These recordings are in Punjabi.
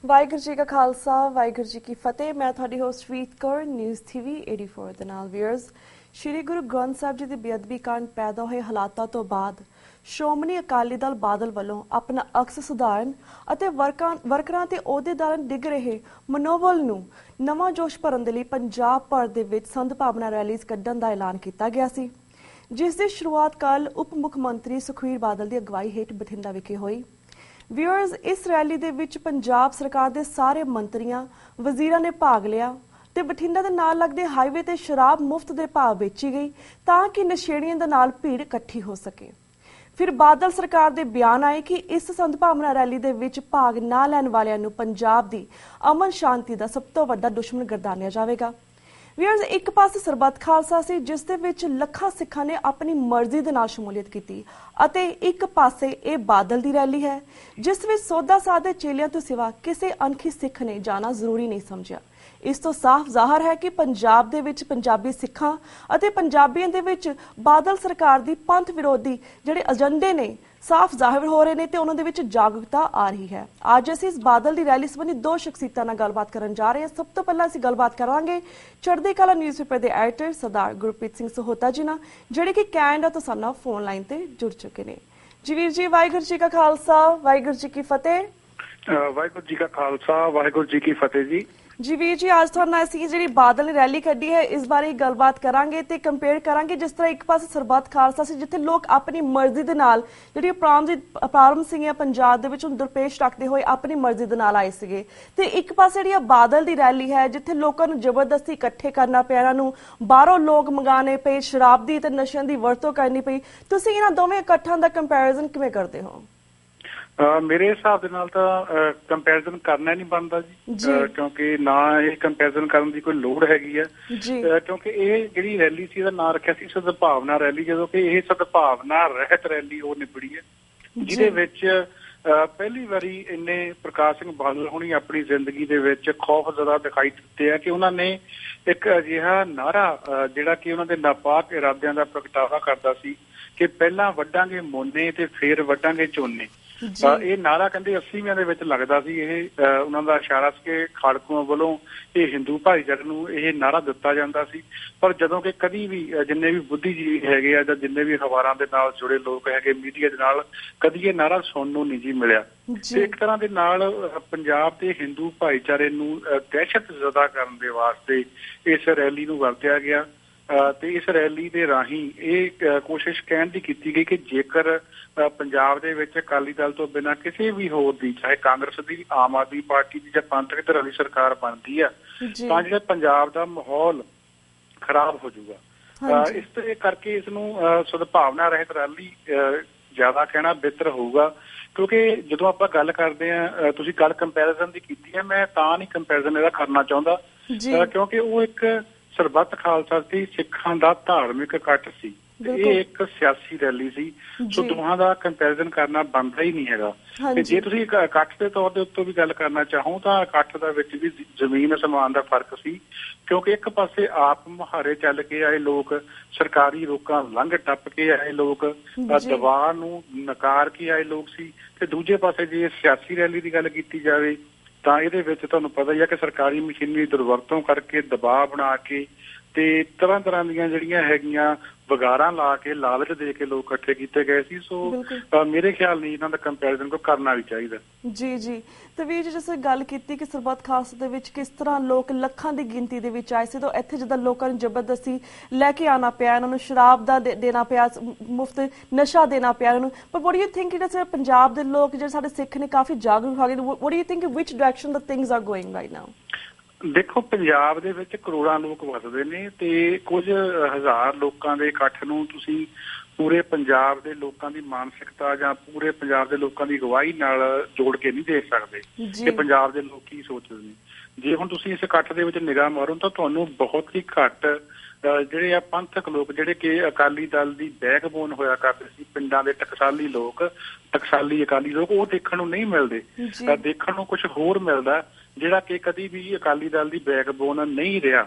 ਵਾਹਿਗੁਰੂ ਜੀ ਕਾ ਖਾਲਸਾ ਵਾਹਿਗੁਰੂ ਜੀ ਕੀ ਫਤਿਹ। ਮੈਂ ਤੁਹਾਡੀ ਹੋਸਟ ਰੀਤ ਕੌਰ, ਨਿਊਜ਼ TV 84 ਦੇ ਨਾਲ। ਵੀਅਰਸ, ਸ਼੍ਰੀ ਗੁਰੂ ਗ੍ਰੰਥ ਸਾਹਿਬ ਜੀ ਦੀ ਬੇਅਦਬੀ ਕਾਰਨ ਪੈਦਾ ਹੋਏ ਹਾਲਾਤਾਂ ਤੋਂ ਬਾਅਦ ਸ਼੍ਰੋਮਣੀ ਅਕਾਲੀ ਦਲ ਬਾਦਲ ਵੱਲੋਂ ਆਪਣਾ ਅਕਸ ਸੁਧਾਰਨ ਅਤੇ ਵਰਕਰਾਂ ਤੇ ਅਹੁਦੇਦਾਰਾਂ ਡਿੱਗ ਰਹੇ ਮਨੋਬਲ ਨੂੰ ਨਵਾਂ ਜੋਸ਼ ਭਰਨ ਦੇ ਲਈ ਪੰਜਾਬ ਭਰ ਦੇ ਵਿੱਚ ਸੰਤ ਭਾਵਨਾ ਰੈਲੀਜ਼ ਕੱਢਣ ਦਾ ਐਲਾਨ ਕੀਤਾ ਗਿਆ ਸੀ, ਜਿਸ ਦੀ ਸ਼ੁਰੂਆਤ ਕੱਲ੍ਹ ਉਪ ਮੁੱਖ ਮੰਤਰੀ ਸੁਖਬੀਰ ਬਾਦਲ ਦੀ ਅਗਵਾਈ ਹੇਠ ਬਠਿੰਡਾ ਵਿਖੇ ਹੋਈ। ਵਿਊਅਰਸ, ਇਸ ਰੈਲੀ ਦੇ ਵਿੱਚ ਪੰਜਾਬ ਸਰਕਾਰ ਦੇ ਸਾਰੇ ਮੰਤਰੀਆਂ ਵਜ਼ੀਰਾਂ ਨੇ ਭਾਗ ਲਿਆ ਤੇ ਬਠਿੰਡਾ ਦੇ ਨਾਲ ਲੱਗਦੇ ਹਾਈਵੇ ਤੇ ਸ਼ਰਾਬ ਮੁਫਤ ਦੇ ਭਾਅ ਵੇਚੀ ਗਈ ਤਾਂ ਕਿ ਨਸ਼ੇੜੀਆਂ ਦੇ ਨਾਲ ਭੀੜ ਇਕੱਠੀ ਹੋ ਸਕੇ। ਫਿਰ ਬਾਦਲ ਸਰਕਾਰ ਦੇ ਬਿਆਨ ਆਏ ਕਿ ਇਸ ਸੰਤ ਭਾਵਨਾ ਰੈਲੀ ਦੇ ਵਿੱਚ ਭਾਗ ਨਾ ਲੈਣ ਵਾਲਿਆਂ ਨੂੰ ਪੰਜਾਬ ਦੀ ਅਮਨ ਸ਼ਾਂਤੀ ਦਾ ਸਭ ਤੋਂ ਵੱਡਾ ਦੁਸ਼ਮਣ ਗਰਦਾਨਿਆ ਜਾਵੇਗਾ। ਵੀਅਰਸ, ਇੱਕ ਪਾਸੇ ਸਰਬੱਤ ਖਾਲਸਾ ਸੀ ਜਿਸ ਦੇ ਵਿੱਚ ਲੱਖਾਂ ਸਿੱਖਾਂ ਨੇ ਆਪਣੀ ਮਰਜ਼ੀ ਦੇ ਨਾਲ ਸ਼ਮੂਲੀਅਤ ਕੀਤੀ ਅਤੇ ਇੱਕ ਪਾਸੇ ਇਹ ਬਾਦਲ ਦੀ ਰੈਲੀ ਹੈ ਜਿਸ ਵਿੱਚ ਸੌਦਾ ਸਾਦੇ ਚੇਲਿਆਂ ਤੋਂ ਸਿਵਾ ਕਿਸੇ ਅਣਖੀ ਸਿੱਖ ਨੇ ਜਾਣਾ ਜ਼ਰੂਰੀ ਨਹੀਂ ਸਮਝਿਆ। ਇਸ ਤੋਂ ਸਾਫ਼ ਜ਼ਾਹਰ ਹੈ ਕਿ ਪੰਜਾਬ ਦੇ ਵਿੱਚ ਪੰਜਾਬੀ ਸਿੱਖਾਂ ਅਤੇ ਪੰਜਾਬੀਆਂ ਦੇ ਵਿੱਚ ਬਾਦਲ ਸਰਕਾਰ ਦੀ ਪੰਥ ਵਿਰੋਧੀ ਜਿਹੜੇ ਏਜੰਡੇ ਨੇ ਸਾਫ਼ ਜ਼ਾਹਿਰ ਹੋ ਰਹੇ ਨੇ ਤੇ ਉਹਨਾਂ ਦੇ ਵਿੱਚ ਜਾਗਰੂਕਤਾ ਆ ਰਹੀ ਹੈ। ਅੱਜ ਅਸੀਂ ਇਸ ਬਾਦਲ ਦੀ ਰੈਲੀ ਸੰਬੰਧੀ ਦੋ ਸ਼ਖਸੀਅਤਾਂ ਨਾਲ ਗੱਲਬਾਤ ਕਰਨ ਜਾ ਰਹੇ ਹਾਂ। ਸਭ ਤੋਂ ਪਹਿਲਾਂ ਅਸੀਂ ਗੱਲਬਾਤ ਕਰਾਂਗੇ ਚੜ੍ਹਦੀ ਕਲਾ ਨਿਊਜ਼ਪੇਪਰ ਦੇ ਐਡੀਟਰ ਸਰਦਾਰ ਗੁਰਪ੍ਰੀਤ ਸਿੰਘ ਸਹੋਤਾ ਜੀ ਨਾਲ, ਜਿਹੜੇ ਕਿ ਕੈਨੇਡਾ ਤੋਂ ਸਾਡੇ ਨਾਲ ਫੋਨ ਲਾਈਨ ਤੇ ਜੁੜ ਚੁੱਕੇ ਨੇ। ਜੀ ਵੀਰ ਜੀ, ਵਾਹਿਗੁਰੂ ਜੀ ਕਾ ਖਾਲਸਾ ਵਾਹਿਗੁਰੂ ਜੀ ਕੀ ਫਤਿਹ। ਵਾਹਿਗੁਰੂ ਜੀ ਕਾ ਖਾਲਸਾ ਵਾਹਿਗੁਰੂ ਜੀ ਕੀ ਫਤਿਹ ਜੀ। ਜੀ ਵੀਰ ਜੀ, ਅੱਜ ਤੁਹਾਡੇ ਨਾਲ ਅਸੀਂ ਜਿਹੜੀ ਬਾਦਲ ਨੇ ਰੈਲੀ ਕੱਢੀ ਹੈ ਇਸ ਬਾਰੇ ਗੱਲਬਾਤ ਕਰਾਂਗੇ ਤੇ ਕੰਪੇਅਰ ਕਰਾਂਗੇ। ਜਿਸ ਤਰ੍ਹਾਂ ਇੱਕ ਪਾਸੇ ਸਰਬੱਤ ਖਾਲਸਾ ਸੀ ਜਿੱਥੇ ਲੋਕ ਆਪਣੀ ਮਰਜ਼ੀ ਦੇ ਨਾਲ ਜਿਹੜੀ ਪ੍ਰਾਰੰਭ ਸੀਗੀਆਂ ਪੰਜਾਬ ਦੇ ਵਿੱਚ ਉਹਨੂੰ ਦਰਪੇਸ਼ ਰੱਖਦੇ ਹੋਏ ਆਪਣੀ ਮਰਜ਼ੀ ਦੇ ਨਾਲ ਆਏ ਸੀਗੇ, ਤੇ ਇੱਕ ਪਾਸੇ ਜਿਹੜੀ ਬਾਦਲ ਦੀ ਰੈਲੀ ਹੈ ਜਿੱਥੇ ਲੋਕਾਂ ਨੂੰ ਜ਼ਬਰਦਸਤੀ ਇਕੱਠੇ ਕਰਨਾ ਪਿਆ, ਇਹਨਾਂ ਨੂੰ ਬਾਹਰੋਂ ਲੋਕ ਮੰਗਾਣੇ ਪਏ, ਸ਼ਰਾਬ ਦੀ ਤੇ ਨਸ਼ਿਆਂ ਦੀ ਵਰਤੋਂ ਕਰਨੀ ਪਈ। ਤੁਸੀਂ ਇਹਨਾਂ ਦੋਵੇਂ ਇਕੱਠਾਂ ਦਾ ਕੰਪੈਰੀਜ਼ਨ ਕਿਵੇਂ ਕਰਦੇ ਹੋ? ਮੇਰੇ ਹਿਸਾਬ ਦੇ ਨਾਲ ਤਾਂ ਕੰਪੈਰੀਜ਼ਨ ਕਰਨਾ ਨਹੀਂ ਬਣਦਾ ਜੀ, ਕਿਉਂਕਿ ਨਾ ਇਹ ਕੰਪੈਰੀਜ਼ਨ ਕਰਨ ਦੀ ਕੋਈ ਲੋੜ ਹੈਗੀ ਹੈ। ਕਿਉਂਕਿ ਇਹ ਜਿਹੜੀ ਰੈਲੀ ਸੀ ਇਹਦਾ ਨਾਂ ਰੱਖਿਆ ਸੀ ਸਦਭਾਵਨਾ ਰੈਲੀ, ਜਦੋਂ ਕਿ ਇਹ ਸਦਭਾਵਨਾ ਰਹਿਤ ਰੈਲੀ ਉਹ ਨਿਬੜੀ ਹੈ, ਜਿਹਦੇ ਵਿੱਚ ਪਹਿਲੀ ਵਾਰੀ ਇੰਨੇ ਪ੍ਰਕਾਸ਼ ਸਿੰਘ ਬਾਦਲ ਹੁਣੀ ਆਪਣੀ ਜ਼ਿੰਦਗੀ ਦੇ ਵਿੱਚ ਖੌਫ ਜ਼ਦਾ ਦਿਖਾਈ ਦਿੱਤੇ ਆ ਕਿ ਉਹਨਾਂ ਨੇ ਇੱਕ ਅਜਿਹਾ ਨਾਅਰਾ ਜਿਹੜਾ ਕਿ ਉਹਨਾਂ ਦੇ ਨਾਪਾਕ ਇਰਾਦਿਆਂ ਦਾ ਪ੍ਰਗਟਾਵਾ ਕਰਦਾ ਸੀ ਕਿ ਪਹਿਲਾਂ ਵੱਢਾਂਗੇ ਮੋਨੇ ਤੇ ਫੇਰ ਵੱਢਾਂਗੇ ਝੋਨੇ। ਇਹ ਨਾਅਰਾ ਕਹਿੰਦੇ 80ਵਿਆਂ ਦੇ ਵਿੱਚ ਲੱਗਦਾ ਸੀ। ਇਹ ਉਹਨਾਂ ਦਾ ਇਸ਼ਾਰਾ ਸੀ ਕਿ ਖਾੜਕੂਆਂ ਵੱਲੋਂ ਇਹ ਹਿੰਦੂ ਭਾਈਚਾਰੇ ਨੂੰ ਇਹ ਨਾਅਰਾ ਦਿੱਤਾ ਜਾਂਦਾ ਸੀ। ਪਰ ਜਦੋਂ ਕਿ ਕਦੀ ਵੀ ਜਿੰਨੇ ਵੀ ਬੁੱਧੀਜੀਵੀ ਹੈਗੇ ਆ ਜਾਂ ਜਿੰਨੇ ਵੀ ਅਖਬਾਰਾਂ ਦੇ ਨਾਲ ਜੁੜੇ ਲੋਕ ਹੈਗੇ, ਮੀਡੀਆ ਦੇ ਨਾਲ, ਕਦੀ ਇਹ ਨਾਅਰਾ ਸੁਣਨ ਨੂੰ ਨਹੀਂ ਜੀ ਮਿਲਿਆ। ਤੇ ਇੱਕ ਤਰ੍ਹਾਂ ਦੇ ਨਾਲ ਪੰਜਾਬ ਦੇ ਹਿੰਦੂ ਭਾਈਚਾਰੇ ਨੂੰ ਦਹਿਸ਼ਤ ਜ਼ਦਾ ਕਰਨ ਦੇ ਵਾਸਤੇ ਇਸ ਰੈਲੀ ਨੂੰ ਵਰਤਿਆ ਗਿਆ ਤੇ ਇਸ ਰੈਲੀ ਦੇ ਰਾਹੀਂ ਇਹ ਕੋਸ਼ਿਸ਼ ਕਹਿਣ ਦੀ ਕੀਤੀ ਗਈ ਕਿ ਜੇਕਰ ਪੰਜਾਬ ਦੇ ਵਿੱਚ ਅਕਾਲੀ ਦਲ ਤੋਂ ਬਿਨਾਂ ਕਿਸੇ ਵੀ ਹੋਰ ਦੀ, ਚਾਹੇ ਕਾਂਗਰਸ ਦੀ, ਆਮ ਆਦਮੀ ਪਾਰਟੀ ਦੀ ਜਾਂ ਪੰਥਕ ਧਿਰਾਂ ਦੀ ਸਰਕਾਰ ਬਣਦੀ ਆ ਤਾਂ ਜਿਹੜਾ ਪੰਜਾਬ ਦਾ ਮਾਹੌਲ ਖਰਾਬ ਹੋ ਜਾਊਗਾ। ਇਸ ਤੇ ਕਰਕੇ ਇਸ ਨੂੰ ਸਦਭਾਵਨਾ ਰਹਿਤ ਰੈਲੀ ਜ਼ਿਆਦਾ ਕਹਿਣਾ ਬਿਹਤਰ ਹੋਊਗਾ, ਕਿਉਂਕਿ ਜਦੋਂ ਆਪਾਂ ਗੱਲ ਕਰਦੇ ਹਾਂ, ਤੁਸੀਂ ਗੱਲ ਕੰਪੈਰੀਜ਼ਨ ਦੀ ਕੀਤੀ ਹੈ, ਮੈਂ ਤਾਂ ਨਹੀਂ ਕੰਪੈਰੀਜ਼ਨ ਇਹਦਾ ਕਰਨਾ ਚਾਹੁੰਦਾ ਕਿਉਂਕਿ ਉਹ ਇੱਕ ਸਰਬੱਤ ਖਾਲਸਾ ਸੀ, ਸਿੱਖਾਂ ਦਾ ਧਾਰਮਿਕ ਇਕੱਠ ਸੀ, ਇਹ ਇੱਕ ਸਿਆਸੀ ਰੈਲੀ ਸੀ। ਸੋ ਦੋਹਾਂ ਦਾ ਕੰਪੈਰੀਜ਼ਨ ਕਰਨਾ ਬਣਦਾ ਹੀ ਨਹੀਂ ਹੈਗਾ। ਤੇ ਜੇ ਤੁਸੀਂ ਇਕੱਠ ਦੇ ਤੌਰ ਦੇ ਉੱਤੇ ਵੀ ਗੱਲ ਕਰਨਾ ਚਾਹੋ ਤਾਂ ਇਕੱਠ ਦਾ ਵਿੱਚ ਵੀ ਜ਼ਮੀਨ ਅਸਮਾਨ ਦਾ ਫਰਕ ਸੀ, ਕਿਉਂਕਿ ਇੱਕ ਪਾਸੇ ਆਪ ਮੁਹਾਰੇ ਚੱਲ ਕੇ ਆਏ ਲੋਕ, ਸਰਕਾਰੀ ਰੋਕਾਂ ਲੰਘ ਟੱਪ ਕੇ ਆਏ ਲੋਕ, ਦਬਾਅ ਨੂੰ ਨਕਾਰ ਕੇ ਆਏ ਲੋਕ ਸੀ, ਤੇ ਦੂਜੇ ਪਾਸੇ ਜੇ ਸਿਆਸੀ ਰੈਲੀ ਦੀ ਗੱਲ ਕੀਤੀ ਜਾਵੇ ਤਾਂ ਇਹਦੇ ਵਿੱਚ ਤੁਹਾਨੂੰ ਪਤਾ ਹੀ ਹੈ ਕਿ ਸਰਕਾਰੀ ਮਸ਼ੀਨਰੀ ਦੁਰਵਰਤੋਂ ਕਰਕੇ, ਦਬਾਅ ਬਣਾ ਕੇ ਤੇ ਤਰ੍ਹਾਂ ਤਰ੍ਹਾਂ ਦੀਆਂ ਜਿਹੜੀਆਂ ਹੈਗੀਆਂ ਵਗਾਰਾਂ ਲਾ ਕੇ, ਲਾਲਚ ਦੇ ਕੇ ਲੋਕ ਇਕੱਠੇ ਕੀਤੇ ਗਏ ਸੀ। ਸੋ ਮੇਰੇ ਖਿਆਲ ਨਹੀਂ ਇਹਨਾਂ ਦਾ ਕੰਪੈਰੀਜ਼ਨ ਕੋਈ ਕਰਨਾ ਵੀ ਚਾਹੀਦਾ। ਜੀ ਜੀ ਤੇ ਵੀਰ ਜੀ, ਜਿਸ ਗੱਲ ਕੀਤੀ ਕਿ ਸਰਬੱਤ ਖਾਲਸਾ ਦੇ ਵਿੱਚ ਕਿਸ ਤਰ੍ਹਾਂ ਲੋਕ ਲੱਖਾਂ ਦੀ ਗਿਣਤੀ ਦੇ ਵਿੱਚ ਆਏ ਸੀ, ਤਾਂ ਇੱਥੇ ਜਿੱਦਾਂ ਲੋਕਾਂ ਨੂੰ ਜ਼ਬਰਦਸਤੀ ਲੈ ਕੇ ਆਉਣਾ ਪਿਆ, ਇਹਨਾਂ ਨੂੰ ਸ਼ਰਾਬ ਦਾ ਦੇਣਾ ਪਿਆ, ਮੁਫਤ ਨਸ਼ਾ ਦੇਣਾ ਪਿਆ ਇਹਨਾਂ ਨੂੰ। ਪਰ what do you think ਜਿਹੜੇ ਪੰਜਾਬ ਦੇ ਲੋਕ, ਜਿਹੜੇ ਸਾਡੇ ਸਿੱਖ ਨੇ, ਕਾਫੀ ਜਾਗਰੂਕ ਹੋ ਗਏ? what do you think which direction the things are going right now? ਦੇਖੋ, ਪੰਜਾਬ ਦੇ ਵਿੱਚ ਕਰੋੜਾਂ ਲੋਕ ਵਸਦੇ ਨੇ ਤੇ ਕੁਝ ਹਜ਼ਾਰ ਲੋਕਾਂ ਦੇ ਇਕੱਠ ਨੂੰ ਤੁਸੀਂ ਪੂਰੇ ਪੰਜਾਬ ਦੇ ਲੋਕਾਂ ਦੀ ਮਾਨਸਿਕਤਾ ਜਾਂ ਪੂਰੇ ਪੰਜਾਬ ਦੇ ਲੋਕਾਂ ਦੀ ਅਗਵਾਈ ਨਾਲ ਜੋੜ ਕੇ ਨਹੀਂ ਦੇਖ ਸਕਦੇ ਕਿ ਪੰਜਾਬ ਦੇ ਲੋਕ ਕੀ ਸੋਚਦੇ ਨੇ। ਜੇ ਹੁਣ ਤੁਸੀਂ ਇਸ ਇਕੱਠ ਦੇ ਵਿੱਚ ਨਿਗਾਹ ਮਾਰੋ ਤਾਂ ਤੁਹਾਨੂੰ ਬਹੁਤ ਹੀ ਘੱਟ ਜਿਹੜੇ ਆ ਪੰਥਕ ਲੋਕ, ਜਿਹੜੇ ਕਿ ਅਕਾਲੀ ਦਲ ਦੀ ਬੈਕਬੋਨ ਹੋਇਆ ਕਰਦੇ ਸੀ, ਪਿੰਡਾਂ ਦੇ ਟਕਸਾਲੀ ਲੋਕ, ਟਕਸਾਲੀ ਅਕਾਲੀ ਲੋਕ, ਉਹ ਦੇਖਣ ਨੂੰ ਨਹੀਂ ਮਿਲਦੇ। ਦੇਖਣ ਨੂੰ ਕੁਝ ਹੋਰ ਮਿਲਦਾ ਜਿਹੜਾ ਕਿ ਕਦੀ ਵੀ ਅਕਾਲੀ ਦਲ ਦੀ ਬੈਕਬੋਨ ਨਹੀਂ ਰਿਹਾ।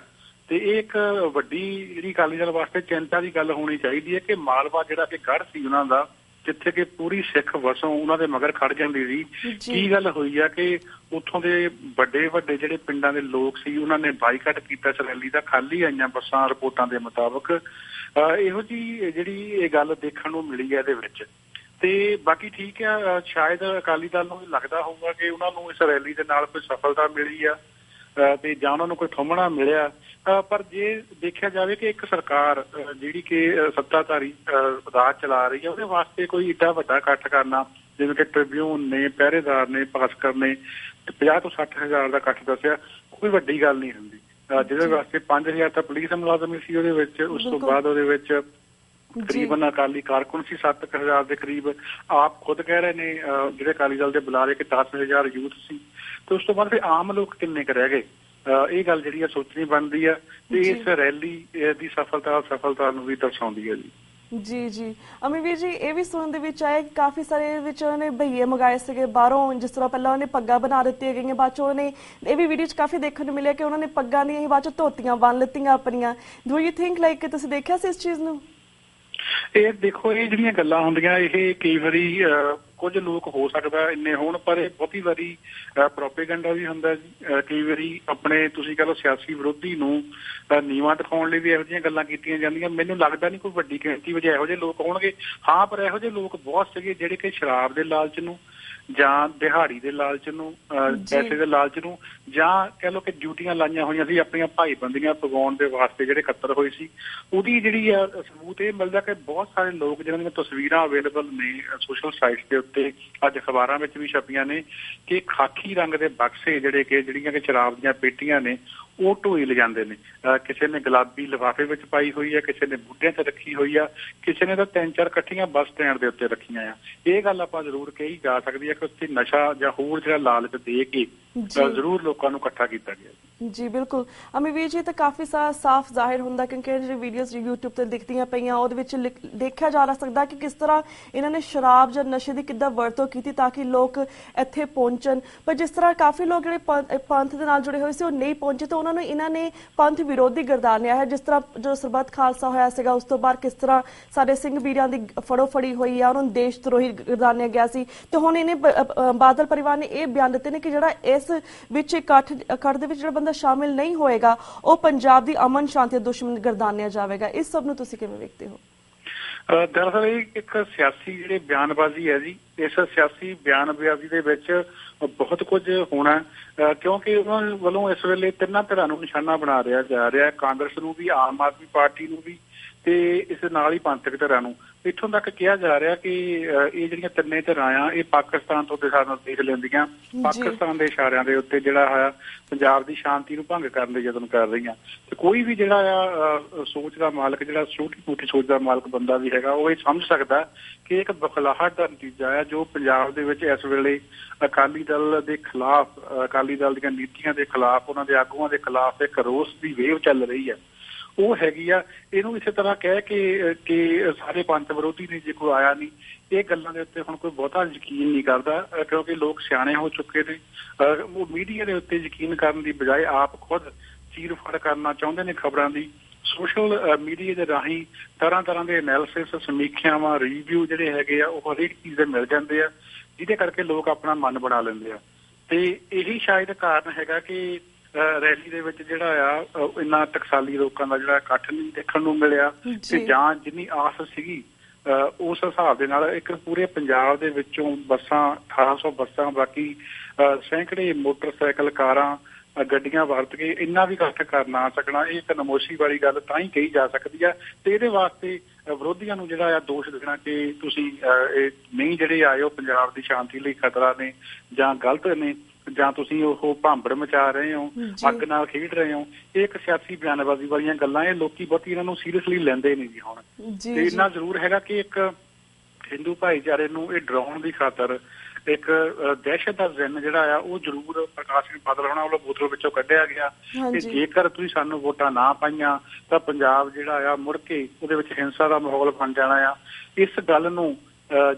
ਤੇ ਇਹ ਇੱਕ ਵੱਡੀ ਜਿਹੜੀ ਅਕਾਲੀ ਦਲ ਵਾਸਤੇ ਚਿੰਤਾ ਦੀ ਗੱਲ ਹੋਣੀ ਚਾਹੀਦੀ ਹੈ ਕਿ ਮਾਲਵਾ ਜਿਹੜਾ ਕਿ ਗੜ੍ਹ ਸੀ ਉਹਨਾਂ ਦਾ, ਜਿੱਥੇ ਕਿ ਪੂਰੀ ਸਿੱਖ ਵਸੋਂ ਉਹਨਾਂ ਦੇ ਮਗਰ ਖੜ ਜਾਂਦੀ ਸੀ। ਕੀ ਗੱਲ ਹੋਈ ਆ ਕਿ ਉੱਥੋਂ ਦੇ ਵੱਡੇ ਵੱਡੇ ਜਿਹੜੇ ਪਿੰਡਾਂ ਦੇ ਲੋਕ ਸੀ ਉਹਨਾਂ ਨੇ ਬਾਈਕਾਟ ਕੀਤਾ ਇਸ ਰੈਲੀ ਦਾ, ਖਾਲੀ ਆਈਆਂ ਬੱਸਾਂ ਰਿਪੋਰਟਾਂ ਦੇ ਮੁਤਾਬਕ। ਇਹੋ ਜਿਹੀ ਜਿਹੜੀ ਇਹ ਗੱਲ ਦੇਖਣ ਨੂੰ ਮਿਲੀ ਹੈ ਇਹਦੇ ਵਿੱਚ। ਤੇ ਬਾਕੀ ਠੀਕ ਆ, ਸ਼ਾਇਦ ਅਕਾਲੀ ਦਲ ਨੂੰ ਲੱਗਦਾ ਹੋਊਗਾ ਕਿ ਉਹਨਾਂ ਨੂੰ ਇਸ ਰੈਲੀ ਦੇ ਨਾਲ ਕੋਈ ਸਫਲਤਾ ਮਿਲੀ ਆ ਤੇ ਜਾਂ ਉਹਨਾਂ ਨੂੰ ਕੋਈ ਥੰਮਣਾ ਮਿਲਿਆ। ਪਰ ਜੇ ਦੇਖਿਆ ਜਾਵੇ ਕਿ ਇੱਕ ਸਰਕਾਰ ਜਿਹੜੀ ਕਿ ਸੱਤਾਧਾਰੀ ਰਾਜ ਚਲਾ ਰਹੀ ਹੈ, ਉਹਦੇ ਵਾਸਤੇ ਕੋਈ ਏਡਾ ਵੱਡਾ ਇਕੱਠ ਕਰਨਾ, ਜਿਵੇਂ ਕਿ ਟ੍ਰਿਬਿਊਨ ਨੇ, ਪਹਿਰੇਦਾਰ ਨੇ, ਭਾਸਕਰ ਨੇ 50 ਤੋਂ 60 ਹਜ਼ਾਰ ਦਾ ਇਕੱਠ ਦੱਸਿਆ, ਕੋਈ ਵੱਡੀ ਗੱਲ ਨਹੀਂ ਹੁੰਦੀ। ਜਿਹਦੇ ਵਾਸਤੇ 5000 ਤਾਂ ਪੁਲਿਸ ਮੁਲਾਜ਼ਮ ਸੀ ਉਹਦੇ ਵਿੱਚ। ਉਸ ਤੋਂ ਬਾਅਦ ਉਹਦੇ ਵਿੱਚ ਤਕਰੀਬਨ ਅਕਾਲੀ ਕਾਰਕੁਨ ਸੀ 7000 ਦੇ ਕਰੀਬ। ਆਪ ਖੁਦ ਕਹਿ ਰਹੇ ਨੇ ਜਿਹੜੇ ਅਕਾਲੀ ਦਲ ਦੇ ਬੁਲਾਰੇ ਕਿ 10000 ਯੂਥ ਸੀ। ਤੇ ਉਸ ਤੋਂ ਬਾਅਦ ਫਿਰ ਆਮ ਲੋਕ ਕਿੰਨੇ ਕੁ ਰਹਿ ਗਏ, ਇਹ ਗੱਲ ਜਿਹੜੀ ਆ ਸੋਚਣੀ ਬਣਦੀ ਆ। ਤੇ ਇਸ ਰੈਲੀ ਦੀ ਸਫਲਤਾ ਨੂੰ ਵੀ ਦਰਸਾਉਂਦੀ ਹੈ ਜੀ। ਜੀ ਜੀ ਅਮੀ ਵੀਰ ਜੀ, ਇਹ ਵੀ ਸੁਣਨ ਦੇ ਵਿੱਚ ਆਇਆ ਕਿ ਕਾਫੀ ਸਾਰੇ ਵਿੱਚ ਉਹਨਾਂ ਨੇ ਬਈਏ ਮੰਗਾਏ ਸੀਗੇ ਬਾਹਰੋਂ। ਜਿਸ ਤਰ੍ਹਾਂ ਪਹਿਲਾਂ ਉਹਨੇ ਪੱਗਾਂ ਬਣਾ ਦਿੱਤੀਆਂ ਗਈਆਂ, ਬਾਅਦ 'ਚ ਉਹਨੇ ਇਹ ਵੀ ਵੀਡੀਓ 'ਚ ਕਾਫੀ ਦੇਖਣ ਨੂੰ ਮਿਲਿਆ ਕਿ ਉਹਨਾਂ ਨੇ ਪੱਗਾਂ ਦੀਆਂ ਬਾਅਦ 'ਚ ਧੋਤੀਆਂ ਬੰਨ ਲਿੱਤੀਆਂ ਆਪਣੀਆਂ। ਡੂ ਯੂ ਥਿੰਕ ਲਾਈਕ ਕਿ ਤੁਸੀਂ ਦੇਖਿਆ ਸੀ ਇਸ ਚੀਜ਼ ਨੂੰ? ਇਹ ਦੇਖੋ, ਇਹ ਜਿਹੜੀਆਂ ਗੱਲਾਂ ਹੁੰਦੀਆਂ ਇਹ ਕਈ ਵਾਰੀ ਕੁਝ ਲੋਕ ਹੋ ਸਕਦਾ ਇੰਨੇ ਹੋਣ, ਪਰ ਇਹ ਬਹੁਤੀ ਵਾਰੀ ਪ੍ਰੋਪੇਗੈਂਡਾ ਵੀ ਹੁੰਦਾ ਜੀ। ਕਈ ਵਾਰੀ ਆਪਣੇ ਤੁਸੀਂ ਕਹ ਲਓ ਸਿਆਸੀ ਵਿਰੋਧੀ ਨੂੰ ਨੀਵਾਂ ਦਿਖਾਉਣ ਲਈ ਵੀ ਇਹੋ ਜਿਹੀਆਂ ਗੱਲਾਂ ਕੀਤੀਆਂ ਜਾਂਦੀਆਂ। ਮੈਨੂੰ ਲੱਗਦਾ ਨਹੀਂ ਕੋਈ ਵੱਡੀ ਗਿਣਤੀ ਵਿੱਚ ਇਹੋ ਜਿਹੇ ਲੋਕ ਹੋਣਗੇ। ਹਾਂ, ਪਰ ਇਹੋ ਜਿਹੇ ਲੋਕ ਬਹੁਤ ਸੀਗੇ ਜਿਹੜੇ ਕਿ ਸ਼ਰਾਬ ਦੇ ਲਾਲਚ ਨੂੰ ਜਾਂ ਦਿਹਾੜੀ ਦੇ ਲਾਲਚ ਨੂੰ, ਪੈਸੇ ਦੇ ਲਾਲਚ ਨੂੰ, ਜਾਂ ਕਹਿ ਲਓ ਕਿ ਡਿਊਟੀਆਂ ਲਾਈਆਂ ਹੋਈਆਂ ਸੀ ਆਪਣੀਆਂ ਭਾਈ ਬੰਦੀਆਂ ਪਗਾਉਣ ਦੇ ਵਾਸਤੇ ਜਿਹੜੇ ਇਕੱਤਰ ਹੋਏ ਸੀ। ਉਹਦੀ ਜਿਹੜੀ ਆ ਸਬੂਤ ਇਹ ਮਿਲਦਾ ਕਿ ਬਹੁਤ ਸਾਰੇ ਲੋਕ ਜਿਹਨਾਂ ਦੀਆਂ ਤਸਵੀਰਾਂ ਅਵੇਲੇਬਲ ਨੇ ਸੋਸ਼ਲ ਸਾਈਟਸ ਦੇ ਉੱਤੇ, ਅੱਜ ਅਖਬਾਰਾਂ ਵਿੱਚ ਵੀ ਛਪੀਆਂ ਨੇ, ਕਿ ਖਾਕੀ ਰੰਗ ਦੇ ਬਕਸੇ ਜਿਹੜੀਆਂ ਕਿ ਸ਼ਰਾਬ ਦੀਆਂ ਪੇਟੀਆਂ ਨੇ ਉਹ ਢੋਈ ਲਿਜਾਂਦੇ ਨੇ। ਕਿਸੇ ਨੇ ਗੁਲਾਬੀ ਲਿਫਾਫੇ ਵਿੱਚ ਪਾਈ ਹੋਈ ਆ, ਕਿਸੇ ਨੇ ਬੁੱਢਿਆਂ 'ਚ ਰੱਖੀ ਹੋਈ ਆ, ਕਿਸੇ ਨੇ ਤਾਂ 3-4 ਇਕੱਠੀਆਂ ਬੱਸ ਸਟੈਂਡ ਦੇ ਉੱਤੇ ਰੱਖੀਆਂ ਆ। ਇਹ ਗੱਲ ਆਪਾਂ ਜ਼ਰੂਰ ਕਹੀ ਜਾ ਸਕਦੀ ਹੈ ਕਿ ਉੱਥੇ ਨਸ਼ਾ ਜਾਂ ਹੋਰ ਜਿਹੜਾ ਲਾਲਚ ਦੇ ਕੇ ਜ਼ਰੂਰ ਲੋਕਾਂ ਨੂੰ ਇਕੱਠਾ ਕੀਤਾ ਗਿਆ। ਜੀ ਬਿਲਕੁਲ ਅਮੀ ਵੀਰ ਜੀ, ਤਾਂ ਕਾਫੀ ਸਾਫ਼ ਜ਼ਾਹਿਰ ਹੁੰਦਾ ਕਿਉਂਕਿ ਜਿਹੜੀ ਵੀਡੀਓਜ਼ YouTube ਤੇ ਦਿਖਦੀਆਂ ਪਈਆਂ ਉਹਦੇ ਵਿੱਚ ਦੇਖਿਆ ਜਾ ਸਕਦਾ ਕਿ ਕਿਸ ਤਰ੍ਹਾਂ ਇਹਨਾਂ ਨੇ ਸ਼ਰਾਬ ਜਾਂ ਨਸ਼ੇ ਦੀ ਕਿੱਦਾਂ ਵਰਤੋਂ ਕੀਤੀ ਤਾਂ ਕਿ ਲੋਕ ਇੱਥੇ ਪਹੁੰਚਣ। ਪਰ ਜਿਸ ਤਰ੍ਹਾਂ ਕਾਫੀ ਲੋਕ ਜਿਹੜੇ ਪੰਥ ਦੇ ਨਾਲ ਜੁੜੇ ਹੋਏ ਸੀ ਉਹ ਨਹੀਂ ਪਹੁੰਚੇ, ਤਾਂ ਉਹਨਾਂ ਨੂੰ ਇਹਨਾਂ ਨੇ ਪੰਥ ਵਿਰੋਧੀ ਗਰਦਾਨਿਆ ਹੈ। ਜਿਸ ਤਰ੍ਹਾਂ ਜੋ ਸਰਬੱਤ ਖਾਲਸਾ ਹੋਇਆ ਸੀਗਾ, ਉਸ ਤੋਂ ਬਾਅਦ ਕਿਸ ਤਰ੍ਹਾਂ ਸਾਡੇ ਸਿੰਘ ਵੀਰਾਂ ਦੀ ਫੜੋਫੜੀ ਹੋਈ ਆ, ਉਹਨਾਂ ਨੂੰ ਦੇਸ਼ ਧਰੋਹੀ ਗਰਦਾਨਿਆ ਗਿਆ ਸੀ। ਤੇ ਹੁਣ ਇਹਨੇ ਬਾਦਲ ਪਰਿਵਾਰ ਨੇ ਇਹ ਬਿਆਨ ਦਿੱਤੇ ਨੇ ਕਿ ਜਿਹੜਾ ਇਸ ਵਿੱਚ ਇਕੱਠ ਦੇ ਵਿੱਚ ਜਿਹੜਾ ਬੰਦਾ ਸ਼ਾਮਿਲ ਨਹੀਂ ਹੋਏਗਾ ਉਹ ਪੰਜਾਬ ਦੀ ਅਮਨ ਸ਼ਾਂਤੀ ਦਾ ਦੁਸ਼ਮਣ ਗਰਦਾਨਿਆ ਜਾਵੇਗਾ। ਇਸ ਸਭ ਨੂੰ ਤੁਸੀਂ ਕਿਵੇਂ ਵੇਖਦੇ ਹੋ? ਦਰਅਸਲ ਇਹ ਇੱਕ ਸਿਆਸੀ ਜਿਹੜੀ ਬਿਆਨਬਾਜ਼ੀ ਹੈ ਜੀ। ਇਸ ਸਿਆਸੀ ਬਿਆਨਬਾਜ਼ੀ ਦੇ ਵਿੱਚ ਬਹੁਤ ਕੁਝ ਹੋਣਾ, ਕਿਉਂਕਿ ਉਹਨਾਂ ਵੱਲੋਂ ਇਸ ਵੇਲੇ ਤਿੰਨਾਂ ਧਿਰਾਂ ਨੂੰ ਨਿਸ਼ਾਨਾ ਬਣਾ ਜਾ ਰਿਹਾ, ਕਾਂਗਰਸ ਨੂੰ ਵੀ, ਆਮ ਆਦਮੀ ਪਾਰਟੀ ਨੂੰ ਵੀ, ਤੇ ਇਸ ਨਾਲ ਹੀ ਪੰਥਕ ਧਿਰਾਂ ਨੂੰ। ਇੱਥੋਂ ਤੱਕ ਕਿਹਾ ਜਾ ਰਿਹਾ ਕਿ ਇਹ ਜਿਹੜੀਆਂ ਤਿੰਨੇ ਧਿਰਾਂ ਆ ਇਹ ਪਾਕਿਸਤਾਨ ਤੋਂ ਦਿਸ਼ਾ ਨਿਰਦੇਸ਼ ਲੈਂਦੀਆਂ, ਪਾਕਿਸਤਾਨ ਦੇ ਇਸ਼ਾਰਿਆਂ ਦੇ ਉੱਤੇ ਜਿਹੜਾ ਆ ਪੰਜਾਬ ਦੀ ਸ਼ਾਂਤੀ ਨੂੰ ਭੰਗ ਕਰਨ ਦੇ ਯਤਨ ਕਰ ਰਹੀਆਂ। ਤੇ ਕੋਈ ਵੀ ਜਿਹੜਾ ਆ ਸੋਚ ਦਾ ਮਾਲਕ, ਜਿਹੜਾ ਛੋਟੀ ਮੋਟੀ ਸੋਚ ਦਾ ਮਾਲਕ ਬੰਦਾ ਵੀ ਹੈਗਾ, ਉਹ ਇਹ ਸਮਝ ਸਕਦਾ ਕਿ ਇੱਕ ਬਖਲਾਹਟ ਦਾ ਨਤੀਜਾ ਆ ਜੋ ਪੰਜਾਬ ਦੇ ਵਿੱਚ ਇਸ ਵੇਲੇ ਅਕਾਲੀ ਦਲ ਦੇ ਖਿਲਾਫ, ਅਕਾਲੀ ਦਲ ਦੀਆਂ ਨੀਤੀਆਂ ਦੇ ਖਿਲਾਫ, ਉਹਨਾਂ ਦੇ ਆਗੂਆਂ ਦੇ ਖਿਲਾਫ ਇੱਕ ਰੋਸ ਦੀ ਵੇਵ ਚੱਲ ਰਹੀ ਹੈ। ਉਹ ਹੈਗੀ ਆ। ਇਹਨੂੰ ਇਸੇ ਤਰ੍ਹਾਂ ਕਹਿ ਕਿ ਸਾਰੇ ਪੰਥ ਵਿਰੋਧੀ ਨੇ, ਜੇ ਕੋਈ ਆਇਆ ਨਹੀਂ, ਇਹ ਗੱਲਾਂ ਦੇ ਉੱਤੇ ਹੁਣ ਕੋਈ ਬਹੁਤਾ ਯਕੀਨ ਨਹੀਂ ਕਰਦਾ ਕਿਉਂਕਿ ਲੋਕ ਸਿਆਣੇ ਹੋ ਚੁੱਕੇ ਨੇ। ਉਹ ਮੀਡੀਆ ਦੇ ਉੱਤੇ ਯਕੀਨ ਕਰਨ ਦੀ ਬਜਾਏ ਆਪ ਖੁਦ ਚੀਰ ਫੜ ਕਰਨਾ ਚਾਹੁੰਦੇ ਨੇ ਖਬਰਾਂ ਦੀ। ਸੋਸ਼ਲ ਮੀਡੀਆ ਦੇ ਰਾਹੀਂ ਤਰ੍ਹਾਂ ਦੇ ਐਨਾਲਿਸਿਸ, ਸਮੀਖਿਆਵਾਂ, ਰਿਵਿਊ ਜਿਹੜੇ ਹੈਗੇ ਆ ਉਹ ਹਰੇਕ ਚੀਜ਼ ਦੇ ਮਿਲ ਜਾਂਦੇ ਆ, ਜਿਹਦੇ ਕਰਕੇ ਲੋਕ ਆਪਣਾ ਮਨ ਬਣਾ ਲੈਂਦੇ ਆ। ਤੇ ਇਹੀ ਸ਼ਾਇਦ ਕਾਰਨ ਹੈਗਾ ਕਿ ਰੈਲੀ ਦੇ ਵਿੱਚ ਜਿਹੜਾ ਆ ਇੰਨਾ ਟਕਸਾਲੀ ਲੋਕਾਂ ਦਾ ਜਿਹੜਾ ਇਕੱਠ ਨਹੀਂ ਦੇਖਣ ਨੂੰ ਮਿਲਿਆ, ਤੇ ਜਾਂ ਜਿੰਨੀ ਆਸ ਸੀਗੀ ਉਸ ਹਿਸਾਬ ਦੇ ਨਾਲ ਇੱਕ ਪੂਰੇ ਪੰਜਾਬ ਦੇ ਵਿੱਚੋਂ ਬੱਸਾਂ, 1800 ਬੱਸਾਂ, ਬਾਕੀ ਸੈਂਕੜੇ ਮੋਟਰਸਾਈਕਲ, ਕਾਰਾਂ, ਗੱਡੀਆਂ ਵਰਤ ਕੇ ਇੰਨਾ ਵੀ ਇਕੱਠ ਕਰ ਨਾ ਸਕਣਾ, ਇਹ ਇੱਕ ਨਮੋਸ਼ੀ ਵਾਲੀ ਗੱਲ ਤਾਂ ਹੀ ਕਹੀ ਜਾ ਸਕਦੀ ਆ। ਤੇ ਇਹਦੇ ਵਾਸਤੇ ਵਿਰੋਧੀਆਂ ਨੂੰ ਜਿਹੜਾ ਆ ਦੋਸ਼ ਦੇਣਾ ਕਿ ਤੁਸੀਂ ਇਹ ਨਹੀਂ ਜਿਹੜੇ ਆਏ ਹੋ ਪੰਜਾਬ ਦੀ ਸ਼ਾਂਤੀ ਲਈ ਖਤਰਾ ਨੇ ਜਾਂ ਗਲਤ ਨੇ, ਜਾਂ ਤੁਸੀਂ ਉਹ ਭਾਂਬੜ ਮਚਾ ਰਹੇ ਹੋ, ਅੱਗ ਨਾਲ ਖੇਡ ਰਹੇ ਹੋ, ਇਹ ਇੱਕ ਸਿਆਸੀ ਬਿਆਨਬਾਜ਼ੀ ਵਾਲੀਆਂ ਗੱਲਾਂ। ਇਹ ਲੋਕੀ ਬਹੁਤੀ ਇਹਨਾਂ ਨੂੰ ਸੀਰੀਅਸਲੀ ਲੈਂਦੇ ਨਹੀਂ ਜੀ ਹੁਣ। ਤੇ ਇੰਨਾ ਜ਼ਰੂਰ ਹੈਗਾ ਕਿ ਇੱਕ ਹਿੰਦੂ ਭਾਈਚਾਰੇ ਨੂੰ ਇਹ ਡਰਾਉਣ ਦੀ ਖਾਤਰ ਇੱਕ ਦਹਿਸ਼ਤ ਦਾ ਜ਼ਿੰਨ ਜਿਹੜਾ ਆ ਉਹ ਜ਼ਰੂਰ ਪ੍ਰਕਾਸ਼ ਸਿੰਘ ਬਾਦਲ ਹੋਣਾ ਵੱਲੋਂ ਬੋਤਲ ਵਿੱਚੋਂ ਕੱਢਿਆ ਗਿਆ ਕਿ ਜੇਕਰ ਤੁਸੀਂ ਸਾਨੂੰ ਵੋਟਾਂ ਨਾ ਪਾਈਆਂ ਤਾਂ ਪੰਜਾਬ ਜਿਹੜਾ ਆ ਮੁੜ ਕੇ ਉਹਦੇ ਵਿੱਚ ਹਿੰਸਾ ਦਾ ਮਾਹੌਲ ਬਣ ਜਾਣਾ ਆ। ਇਸ ਗੱਲ ਨੂੰ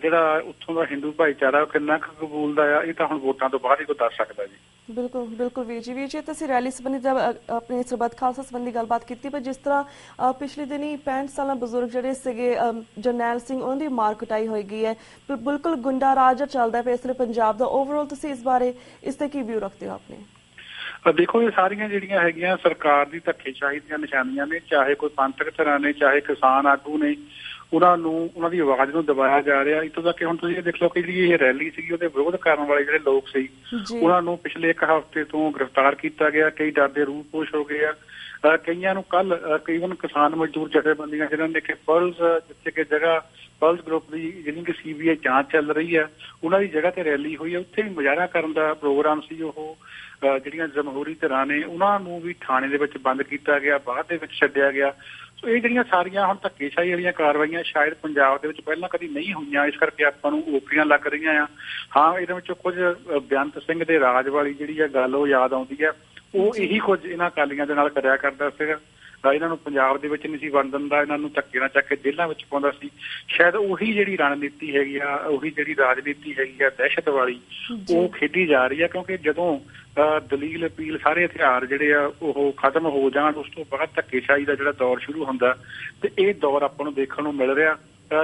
ਜਿਹੜਾ ਉੱਥੋਂ ਦਾ ਹਿੰਦੂ ਭਾਈਚਾਰਾ ਕਿੰਨਾ ਕੁ ਕਬੂਲਦਾ ਆ, ਇਹ ਤਾਂ ਹੁਣ ਵੋਟਾਂ ਤੋਂ ਬਾਅਦ ਹੀ ਕੋਈ ਦੱਸ ਸਕਦਾ ਜੀ। ਬਿਲਕੁਲ ਬਿਲਕੁਲ ਵੀਰ ਜੀ ਤੇ ਅਸੀਂ ਰੈਲੀ ਸੰਬੰਧੀ ਜਦ ਆਪਣੇ ਸਰਬੱਤ ਖਾਲਸਾ ਸੰਬੰਧੀ ਗੱਲਬਾਤ ਕੀਤੀ, ਪਰ ਜਿਸ ਤਰ੍ਹਾਂ ਪਿਛਲੇ ਦਿਨੀ 65 ਸਾਲਾਂ ਬਜ਼ੁਰਗ ਜਿਹੜੇ ਸੀਗੇ ਜਰਨੈਲ ਸਿੰਘ, ਉਹਨਾਂ ਦੀ ਮਾਰ ਕੁਟਾਈ ਹੋਈ ਗਈ ਹੈ, ਬਿਲਕੁਲ ਗੁੰਡਾ ਰਾਜ ਚੱਲਦਾ ਪਿਆ ਇਸ ਵੇਲੇ ਪੰਜਾਬ ਦਾ। ਓਵਰਆਲ ਤੁਸੀਂ ਇਸ ਬਾਰੇ ਇਸ ਤੇ ਕੀ ਵਿਊ ਰੱਖਦੇ ਹੋ ਆਪਣੇ? ਦੇਖੋ, ਇਹ ਸਾਰੀਆਂ ਜਿਹੜੀਆਂ ਹੈਗੀਆਂ ਸਰਕਾਰ ਦੀ ਧੱਕੇਸ਼ਾਹੀ ਦੀਆਂ ਨਿਸ਼ਾਨੀਆਂ ਨੇ। ਚਾਹੇ ਕੋਈ ਪੰਥਕ ਧਿਰਾਂ ਨੇ, ਚਾਹੇ ਕਿਸਾਨ ਆਗੂ ਨੇ, ਉਹਨਾਂ ਦੀ ਆਵਾਜ਼ ਨੂੰ ਦਬਾਇਆ ਜਾ ਰਿਹਾ। ਇੱਥੋਂ ਤੱਕ ਕਿ ਹੁਣ ਤੁਸੀਂ ਇਹ ਦੇਖ ਲਓ ਕਿ ਜਿਹੜੀ ਇਹ ਰੈਲੀ ਸੀਗੀ, ਉਹਦੇ ਵਿਰੋਧ ਕਰਨ ਵਾਲੇ ਜਿਹੜੇ ਲੋਕ ਸੀ, ਉਹਨਾਂ ਨੂੰ ਪਿਛਲੇ 1 ਹਫ਼ਤੇ ਤੋਂ ਗ੍ਰਿਫਤਾਰ ਕੀਤਾ ਗਿਆ। ਕਈ ਡਰਦੇ ਰੂਪੋਸ਼ ਹੋ ਗਏ ਆ। ਕਈਆਂ ਨੂੰ ਕੱਲ ਕਈਵਨ ਕਿਸਾਨ ਮਜ਼ਦੂਰ ਜਥੇਬੰਦੀਆਂ ਜਿਨ੍ਹਾਂ ਨੇ ਕਿ ਪਲਸ, ਜਿੱਥੇ ਕਿ ਜਗ੍ਹਾ ਪਲਸ ਗਰੁੱਪ ਦੀ ਜਿਹਦੀ ਕਿ CBI ਜਾਂਚ ਚੱਲ ਰਹੀ ਹੈ, ਉਹਨਾਂ ਦੀ ਜਗ੍ਹਾ ਤੇ ਰੈਲੀ ਹੋਈ ਹੈ। ਉੱਥੇ ਵੀ ਮੁਜ਼ਾਹਰਾ ਕਰਨ ਦਾ ਪ੍ਰੋਗਰਾਮ ਸੀ। ਉਹ ਜਿਹੜੀਆਂ ਜਮਹੂਰੀ ਧਿਰਾਂ ਨੇ, ਉਹਨਾਂ ਨੂੰ ਵੀ ਥਾਣੇ ਦੇ ਵਿੱਚ ਬੰਦ ਕੀਤਾ ਗਿਆ, ਬਾਅਦ ਦੇ ਵਿੱਚ ਛੱਡਿਆ ਗਿਆ। ਸੋ ਇਹ ਜਿਹੜੀਆਂ ਸਾਰੀਆਂ ਹੁਣ ਧੱਕੇਸ਼ਾਹੀ ਵਾਲੀਆਂ ਕਾਰਵਾਈਆਂ ਸ਼ਾਇਦ ਪੰਜਾਬ ਦੇ ਵਿੱਚ ਪਹਿਲਾਂ ਕਦੀ ਨਹੀਂ ਹੋਈਆਂ, ਇਸ ਕਰਕੇ ਆਪਾਂ ਨੂੰ ਓਪਰੀਆਂ ਲੱਗ ਰਹੀਆਂ ਆ। ਹਾਂ, ਇਹਦੇ ਵਿੱਚੋਂ ਕੁਝ ਬੇਅੰਤ ਸਿੰਘ ਦੇ ਰਾਜ ਵਾਲੀ ਜਿਹੜੀ ਆ ਗੱਲ ਉਹ ਯਾਦ ਆਉਂਦੀ ਹੈ। ਉਹ ਇਹੀ ਕੁਝ ਇਹਨਾਂ ਅਕਾਲੀਆਂ ਦੇ ਨਾਲ ਕਰਿਆ ਕਰਦਾ ਸੀਗਾ। ਇਹਨਾਂ ਨੂੰ ਪੰਜਾਬ ਦੇ ਵਿੱਚ ਨਹੀਂ ਸੀ ਵੜਨ ਦਿੰਦਾ, ਇਹਨਾਂ ਨੂੰ ਧੱਕੇ ਨਾਲ ਚੱਕ ਕੇ ਜੇਲ੍ਹਾਂ ਵਿੱਚ ਪਾਉਂਦਾ ਸੀ। ਸ਼ਾਇਦ ਉਹੀ ਜਿਹੜੀ ਰਣਨੀਤੀ ਹੈਗੀ ਆ, ਉਹੀ ਜਿਹੜੀ ਰਾਜਨੀਤੀ ਹੈਗੀ ਆ ਦਹਿਸ਼ਤ ਵਾਲੀ, ਉਹ ਖੇਡੀ ਜਾ ਰਹੀ ਆ। ਕਿਉਂਕਿ ਜਦੋਂ ਦਲੀਲ ਅਪੀਲ ਸਾਰੇ ਹਥਿਆਰ ਜਿਹੜੇ ਆ ਉਹ ਖਤਮ ਹੋ ਜਾਣ, ਉਸ ਤੋਂ ਬਾਅਦ ਧੱਕੇਸ਼ਾਹੀ ਦਾ ਜਿਹੜਾ ਦੌਰ ਸ਼ੁਰੂ ਹੁੰਦਾ, ਤੇ ਇਹ ਦੌਰ ਆਪਾਂ ਨੂੰ ਦੇਖਣ ਨੂੰ ਮਿਲ ਰਿਹਾ।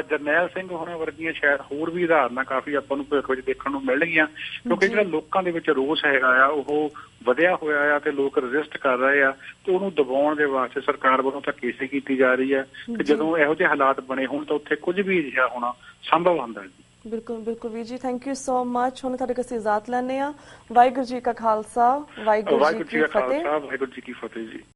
ਜਰਨੈਲ ਸਿੰਘ ਹੋਣਾ ਵਰਗੀਆਂ ਸ਼ਾਇਦ ਹੋਰ ਵੀ ਉਦਾਹਰਨਾਂ ਕਾਫੀ ਆਪਾਂ ਨੂੰ ਭਵਿੱਖ ਵਿੱਚ ਦੇਖਣ ਨੂੰ ਮਿਲਣਗੀਆਂ। ਕਿਉਂਕਿ ਜਿਹੜਾ ਲੋਕਾਂ ਦੇ ਵਿੱਚ ਰੋਸ ਹੈਗਾ ਆ, ਉਹ ਵਧਿਆ ਹੋਇਆ ਆ ਤੇ ਲੋਕ ਰਜਿਸਟ ਕਰ ਰਹੇ ਆ, ਤੇ ਉਹਨੂੰ ਦਬਾਉਣ ਦੇ ਵਾਸਤੇ ਸਰਕਾਰ ਵੱਲੋਂ ਧੱਕੇਸ਼ਾਹੀ ਕੀਤੀ ਜਾ ਰਹੀ ਹੈ। ਤੇ ਜਦੋਂ ਇਹੋ ਜਿਹੇ ਹਾਲਾਤ ਬਣੇ ਹੋਣ ਤਾਂ ਉੱਥੇ ਕੁਝ ਵੀ ਅਜਿਹਾ ਹੋਣਾ ਸੰਭਵ ਹੁੰਦਾ ਹੈ। ਬਿਲਕੁਲ ਬਿਲਕੁਲ ਵੀਰ ਜੀ, ਥੈਂਕ ਯੂ ਸੋ ਮਚ। ਹੁਣ ਤੁਹਾਡੇ ਕੋਲ ਇਜਾਜ਼ਤ ਲੈਂਦੇ ਆ। ਵਾਹਿਗੁਰੂ ਜੀ ਕਾ ਖਾਲਸਾ, ਵਾਹਿਗੁਰੂ ਜੀ ਕੀ ਫਤਿਹ। ਵਾਹਿਗੁਰੂ ਜੀ ਕੀ ਫਤਿਹ ਜੀ।